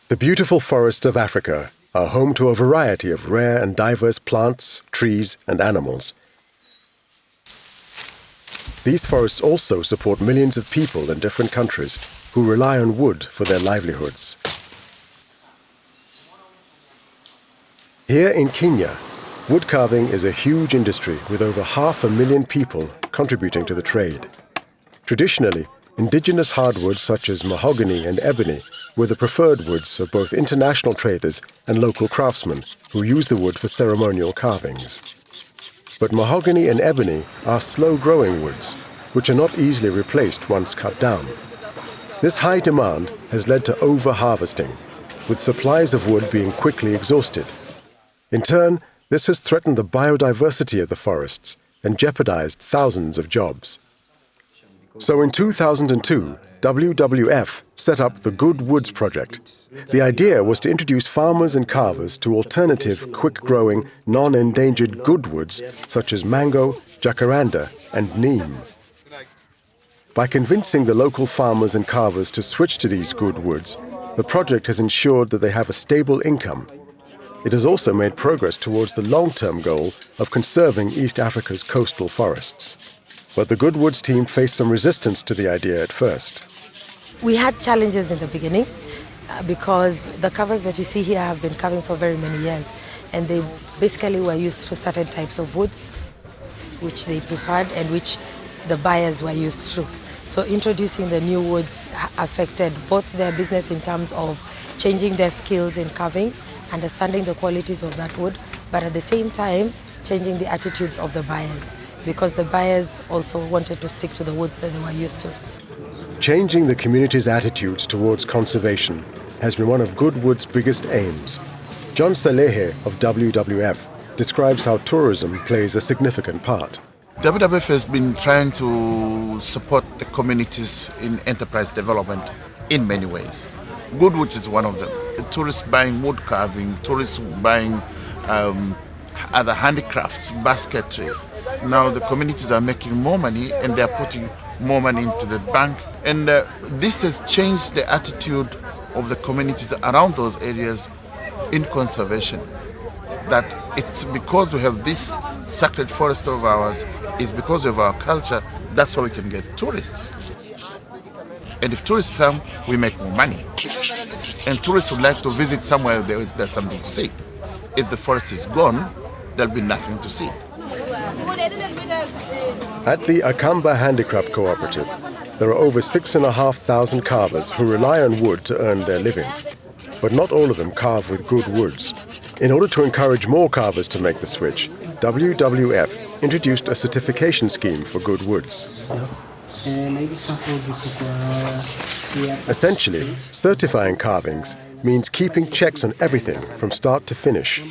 The beautiful forests of Africa are home to a variety of rare and diverse plants, trees, and animals. These forests also support millions of people in different countries who rely on wood for their livelihoods. Here in Kenya, wood carving is a huge industry with over 500,000 people contributing to the trade. Traditionally, indigenous hardwoods such as mahogany and ebony were the preferred woods of both international traders and local craftsmen who use the wood for ceremonial carvings. But mahogany and ebony are slow-growing woods, which are not easily replaced once cut down. This high demand has led to over-harvesting, with supplies of wood being quickly exhausted. In turn, this has threatened the biodiversity of the forests and jeopardized thousands of jobs. So in 2002, WWF set up the Good Woods Project. The idea was to introduce farmers and carvers to alternative, quick-growing, non-endangered good woods such as mango, jacaranda, and neem. By convincing the local farmers and carvers to switch to these good woods, the project has ensured that they have a stable income. It has also made progress towards the long-term goal of conserving East Africa's coastal forests. But the Good Woods team faced some resistance to the idea at first. We had challenges in the beginning because the carvers that you see here have been carving for very many years, and they basically were used to certain types of woods which they preferred and which the buyers were used to. So introducing the new woods affected both their business in terms of changing their skills in carving, understanding the qualities of that wood, but at the same time changing the attitudes of the buyers, because the buyers also wanted to stick to the woods that they were used to. Changing the community's attitudes towards conservation has been one of Good Woods' biggest aims. John Salehe of WWF describes how tourism plays a significant part. WWF has been trying to support the communities in enterprise development in many ways. Good Woods is one of them. The tourists buying wood carving, tourists buying other handicrafts, basketry. Now the communities are making more money and they are putting more money into the bank. And this has changed the attitude of the communities around those areas in conservation. That it's because we have this sacred forest of ours, it's because of our culture, that's how we can get tourists. And if tourists come, we make more money. And tourists would like to visit somewhere there's something to see. If the forest is gone, there'll be nothing to see. At the Akamba Handicraft Cooperative, there are over 6,500 carvers who rely on wood to earn their living. But not all of them carve with good woods. In order to encourage more carvers to make the switch, WWF introduced a certification scheme for good woods. Essentially, certifying carvings means keeping checks on everything from start to finish.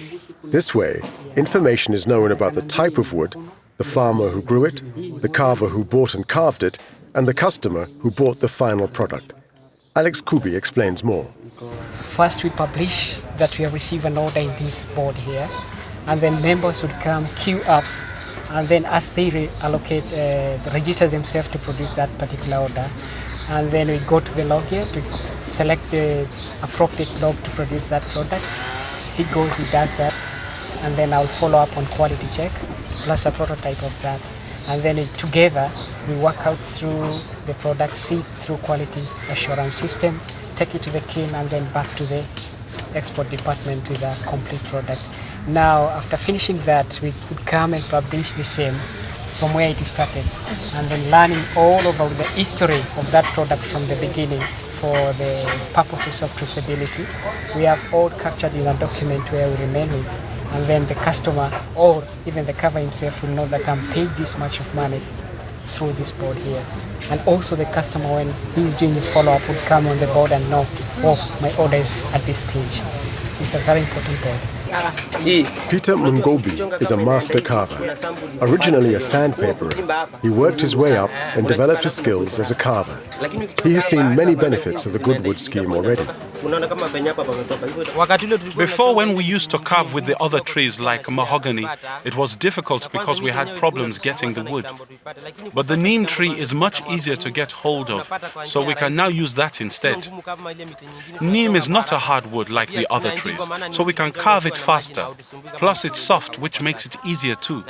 This way, information is known about the type of wood, the farmer who grew it, the carver who bought and carved it, and the customer who bought the final product. Alex Kubi explains more. First, we publish that we have received an order in this board here, and then members would come, queue up, and then as they register themselves to produce that particular order, and then we go to the logger to select the appropriate log to produce that product. He goes, he does that, and then I'll follow up on quality check, plus a prototype of that. And then together, we work out through the product, see through quality assurance system, take it to the kiln, and then back to the export department with a complete product. Now, after finishing that, we could come and publish the same from where it started, and then learning all about the history of that product from the beginning for the purposes of traceability. We have all captured in a document where we remain with. And then the customer or even the carver himself will know that I'm paid this much of money through this board here. And also the customer, when he's doing his follow-up, would come on the board and know, oh, my order is at this stage. It's a very important board. Peter Mungobi is a master carver. Originally a sandpaperer, he worked his way up and developed his skills as a carver. He has seen many benefits of the Good Wood scheme already. Before, when we used to carve with the other trees like mahogany, it was difficult because we had problems getting the wood. But the neem tree is much easier to get hold of, so we can now use that instead. Neem is not a hard wood like the other trees, so we can carve it faster. Plus it's soft, which makes it easier too.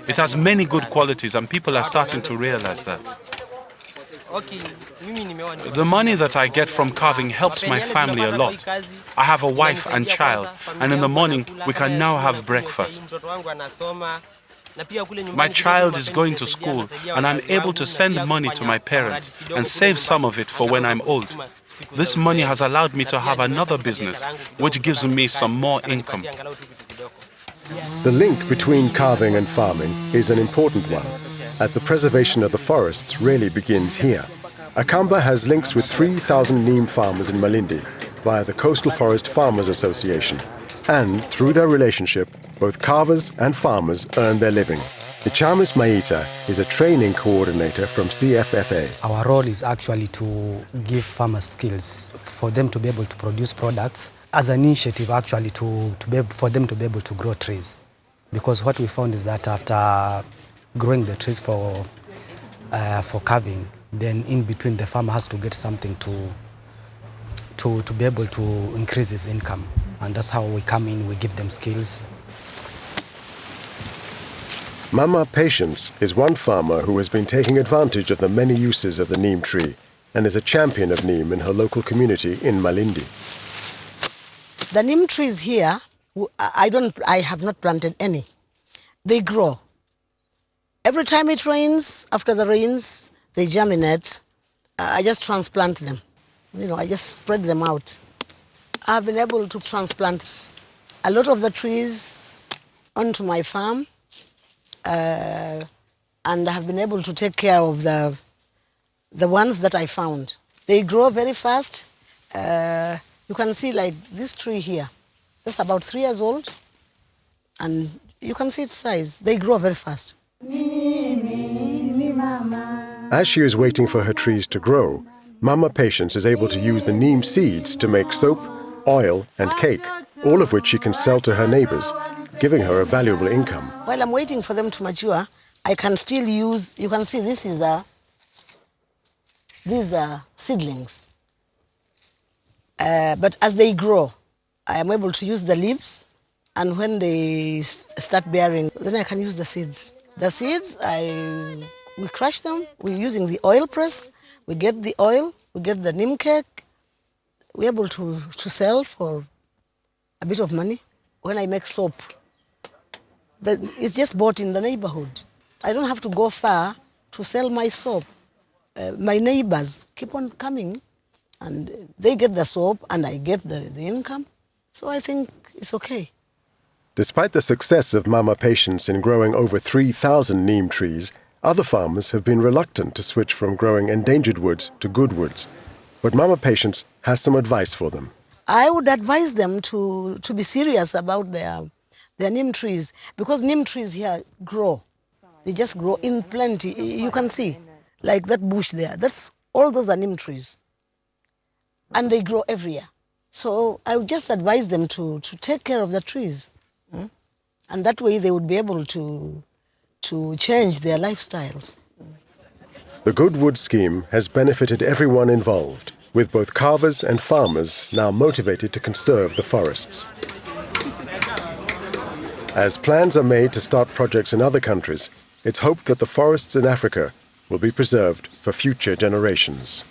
It has many good qualities and people are starting to realize that. The money that I get from carving helps my family a lot. I have a wife and child, and in the morning we can now have breakfast. My child is going to school, and I'm able to send money to my parents and save some of it for when I'm old. This money has allowed me to have another business, which gives me some more income. The link between carving and farming is an important one, as the preservation of the forests really begins here. Akamba has links with 3,000 neem farmers in Malindi via the Coastal Forest Farmers Association, and through their relationship, both carvers and farmers earn their living. Ichamis Maita is a training coordinator from CFFA. Our role is actually to give farmers skills for them to be able to produce products as an initiative actually for them to be able to grow trees. Because what we found is that after growing the trees for carving, then in between the farmer has to get something to be able to increase his income. And that's how we come in, we give them skills. Mama Patience is one farmer who has been taking advantage of the many uses of the neem tree and is a champion of neem in her local community in Malindi. The neem trees here, I have not planted any. They grow. Every time it rains, after the rains, they germinate. I just transplant them. I just spread them out. I've been able to transplant a lot of the trees onto my farm, and I have been able to take care of the ones that I found. They grow very fast. You can see like this tree here. That's about 3 years old, and you can see its size. They grow very fast. As she is waiting for her trees to grow, Mama Patience is able to use the neem seeds to make soap, oil and cake, all of which she can sell to her neighbors, giving her a valuable income. While I'm waiting for them to mature, I can still use, you can see these are seedlings. But as they grow, I am able to use the leaves, and when they start bearing, then I can use the seeds. The seeds, we crush them, we're using the oil press, we get the oil, we get the neem cake, we're able to sell for a bit of money. When I make soap, it's just bought in the neighborhood. I don't have to go far to sell my soap. My neighbors keep on coming, and they get the soap, and I get the income. So I think it's okay. Despite the success of Mama Patience in growing over 3,000 neem trees, other farmers have been reluctant to switch from growing endangered woods to good woods. But Mama Patience has some advice for them. I would advise them to be serious about their neem trees, because neem trees here grow. They just grow in plenty. You can see, like that bush there, all those are neem trees. And they grow every year. So I would just advise them to take care of the trees. And that way they would be able to change their lifestyles. The Good Wood Scheme has benefited everyone involved, with both carvers and farmers now motivated to conserve the forests. As plans are made to start projects in other countries, it's hoped that the forests in Africa will be preserved for future generations.